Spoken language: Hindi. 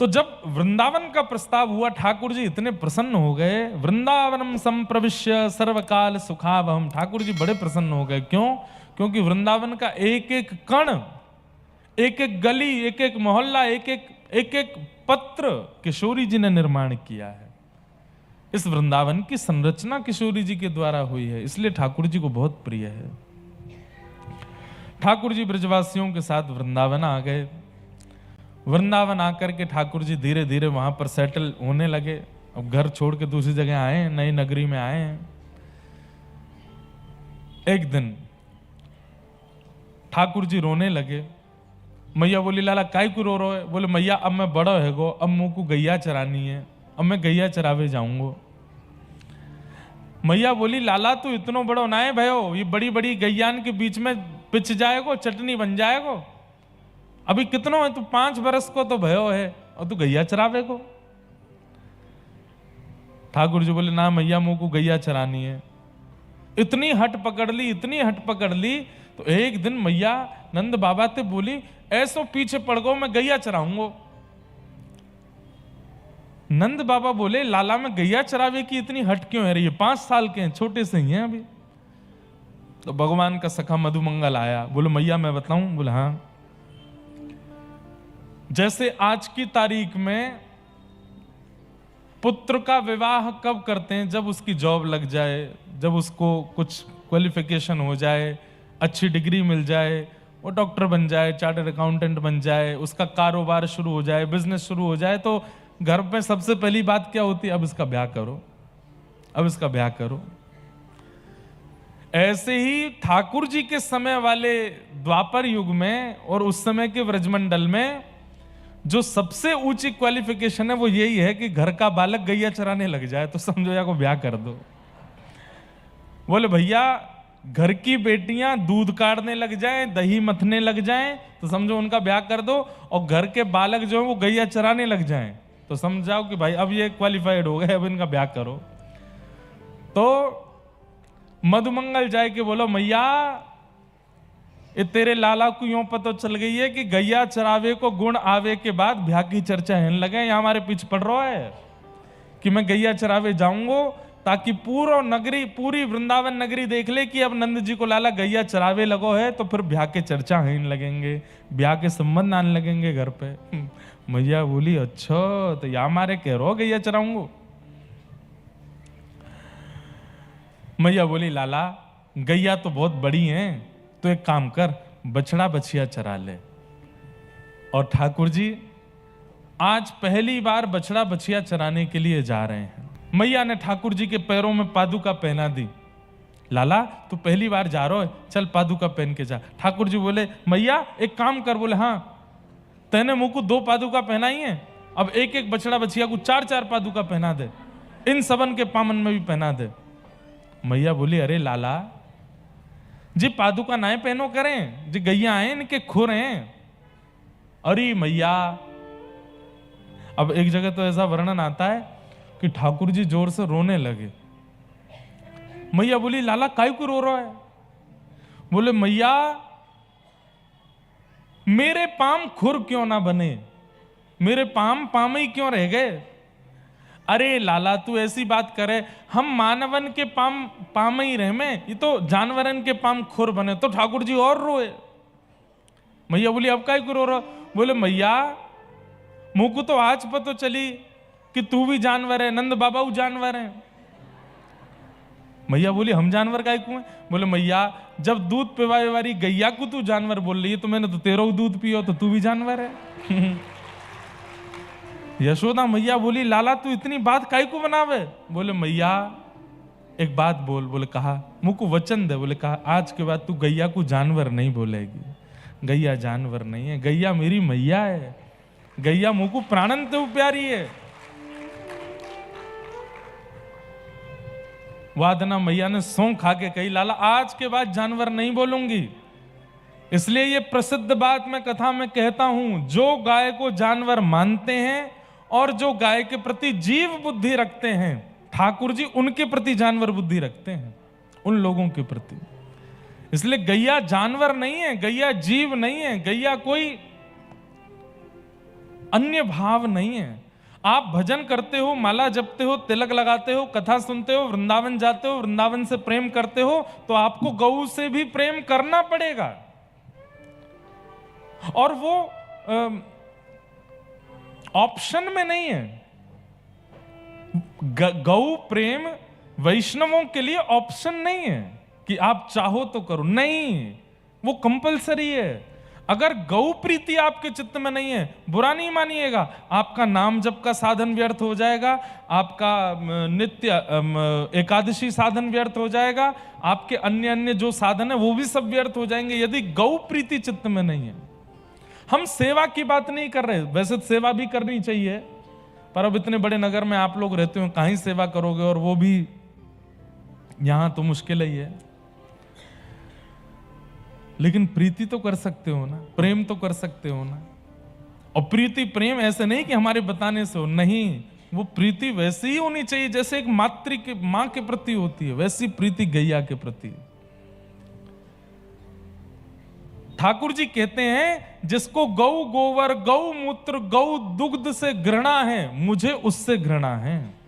तो जब वृंदावन का प्रस्ताव हुआ, ठाकुर जी इतने प्रसन्न हो गए। वृंदावनम संप्रविश्य सर्वकाल सुखावहम, ठाकुर जी बड़े प्रसन्न हो गए। क्यों? क्योंकि वृंदावन का एक एक कण, एक एक गली, एक एक मोहल्ला, एक एक पत्र किशोरी जी ने निर्माण किया है। इस वृंदावन की संरचना किशोरी जी के द्वारा हुई है, इसलिए ठाकुर जी को बहुत प्रिय है। ठाकुर जी ब्रजवासियों के साथ वृंदावन आ गए। वृंदावन आकर के ठाकुर जी धीरे धीरे वहां पर सेटल होने लगे। अब घर छोड़ के दूसरी जगह आए हैं, नई नगरी में आए हैं। एक दिन ठाकुर जी रोने लगे। मैया बोली, लाला काय को रो रहे? बोले, मैया अब मैं बड़ा है गो, अब मुंह को गैया चरानी है, अब मैं गैया चरावे जाऊंगो। मैया बोली, लाला तू इतनो बड़ो ना है भयो, ये बड़ी बड़ी गैयान के बीच में पिच जाएगो, चटनी बन जाएगो। अभी कितनो है तू? 5 बरस को तो भयो है और तू गैया चरावे को। ठाकुर जी बोले, ना मैया मुंह को गैया चरानी है। इतनी हट पकड़ ली, इतनी हट पकड़ ली। तो एक दिन मैया नंद बाबा ते बोली, ऐसो पीछे पड़ गो, मैं गैया चराऊंगो। नंद बाबा बोले, लाला में गैया चरावे की इतनी हट क्यों है रही है? 5 साल के हैं, छोटे से ही हैं अभी। तो भगवान का सखा मधुमंगल आया। बोले, मैया मैं बताऊं? बोले, हाँ। जैसे आज की तारीख में पुत्र का विवाह कब करते हैं? जब उसकी जॉब लग जाए, जब उसको कुछ क्वालिफिकेशन हो जाए, अच्छी डिग्री मिल जाए, वो डॉक्टर बन जाए, चार्टर्ड अकाउंटेंट बन जाए, उसका कारोबार शुरू हो जाए, बिजनेस शुरू हो जाए, तो घर पे सबसे पहली बात क्या होती है? अब इसका ब्याह करो, अब इसका ब्याह करो। ऐसे ही ठाकुर जी के समय वाले द्वापर युग में और उस समय के व्रजमंडल में जो सबसे ऊंची क्वालिफिकेशन है वो यही है कि घर का बालक गैया चराने लग जाए तो समझो या को ब्याह कर दो। बोले, भैया घर की बेटियां दूध काटने लग जाएं, दही मथने लग जाएं तो समझो उनका ब्याह कर दो, और घर के बालक जो है वो गैया चराने लग जाएं तो समझाओ कि भाई अब ये क्वालिफाइड हो गए, अब इनका ब्याह करो। तो मधुमंगल जाए के बोलो, मैया ये तेरे लाला को यूं पता चल गई है कि गैया चरावे को गुण आवे के बाद ब्याह की चर्चा है लगे, यहाँ हमारे पीछे पड़ रहा है कि मैं गैया चरावे जाऊंगो, ताकि पूरा नगरी, पूरी वृंदावन नगरी देख ले कि अब नंद जी को लाला गैया चरावे लगो है, तो फिर ब्याह के चर्चा है लगेंगे, ब्याह के संबंध आने लगेंगे घर पे। मैया बोली, अच्छा तो या हमारे कह रो गैया चराऊंगो। मैया बोली, लाला गैया तो बहुत बड़ी हैं, तो एक काम कर, बछड़ा बछिया चरा ले। और ठाकुर जी आज पहली बार बछड़ा बछिया चराने के लिए जा रहे हैं। मैया ने ठाकुर जी के पैरों में पादुका पहना दी। लाला तू पहली बार जा रहा है, चल पादुका पहन के जा। ठाकुर जी बोले, मैया एक काम कर। बोले, हाँ। तेने मुंह को 2 पादुका पहनाई है, अब एक एक बछड़ा बछिया को 4-4 पादुका पहना दे, इन सबन के पामन में भी पहना दे। मैया बोली, अरे लाला जी पादुका नाए पहनो करें, जी गैया आए इनके खुर हैं। अरे मैया, अब एक जगह तो ऐसा वर्णन आता है कि ठाकुर जी जोर से रोने लगे। मैया बोली, लाला काय को रो रहा है? बोले, मैया मेरे पाम खुर क्यों ना बने, मेरे पाम ही क्यों रह गए? अरे लाला तू ऐसी बात करे, हम मानवन के पाम ही रह में, ये तो जानवरन के पाम खुर बने। तो ठाकुर जी और रोए। मैया बोली, अब काय को रो रहा? बोले, मैया मुंह को तो आज पता चली कि तू भी जानवर है, नंद बाबा वो जानवर है। मैया बोली, हम जानवर काय को हैं? बोले, मैया जब दूध पिवाए वाली गैया को तू जानवर बोल रही है, तो मैंने तो तेरा दूध पियो, तो तू भी जानवर है। यशोदा मैया बोली, लाला तू इतनी बात काय को बनावे? बोले, मैया एक बात बोल। बोले, कहा। मुंह को वचन दे। बोले, कहा, आज के बाद तू गैया को जानवर नहीं बोलेगी। गैया जानवर नहीं है, गैया मेरी मैया है, गैया मुंह को प्राणन तो प्यारी है। वादना मैया ने सौं खा के कही, लाला आज के बाद जानवर नहीं बोलूंगी। इसलिए ये प्रसिद्ध बात मैं कथा में कहता हूं, जो गाय को जानवर मानते हैं और जो गाय के प्रति जीव बुद्धि रखते हैं, ठाकुर जी उनके प्रति जानवर बुद्धि रखते हैं, उन लोगों के प्रति। इसलिए गैया जानवर नहीं है, गैया जीव नहीं है, गैया कोई अन्य भाव नहीं है। आप भजन करते हो, माला जपते हो, तिलक लगाते हो, कथा सुनते हो, वृंदावन जाते हो, वृंदावन से प्रेम करते हो, तो आपको गौ से भी प्रेम करना पड़ेगा। और वो ऑप्शन में नहीं है। गौ प्रेम वैष्णवों के लिए ऑप्शन नहीं है कि आप चाहो तो करो, नहीं, वो कंपलसरी है। अगर गौ प्रीति आपके चित्त में नहीं है, बुरा नहीं मानिएगा, आपका नाम जप का साधन व्यर्थ हो जाएगा, आपका नित्य एकादशी साधन व्यर्थ हो जाएगा, आपके अन्य अन्य जो साधन है वो भी सब व्यर्थ हो जाएंगे यदि गौ प्रीति चित्त में नहीं है। हम सेवा की बात नहीं कर रहे, वैसे तो सेवा भी करनी चाहिए, पर अब इतने बड़े नगर में आप लोग रहते हो, कहीं सेवा करोगे, और वो भी यहां तो मुश्किल ही है। लेकिन प्रीति तो कर सकते हो ना, प्रेम तो कर सकते हो ना। और प्रीति प्रेम ऐसे नहीं कि हमारे बताने से हो, नहीं, वो प्रीति वैसी ही होनी चाहिए जैसे एक मातृ के मां के प्रति होती है, वैसी प्रीति गैया के प्रति। ठाकुर जी कहते हैं जिसको गौ गोवर, गौ मूत्र, गौ दुग्ध से घृणा है, मुझे उससे घृणा है।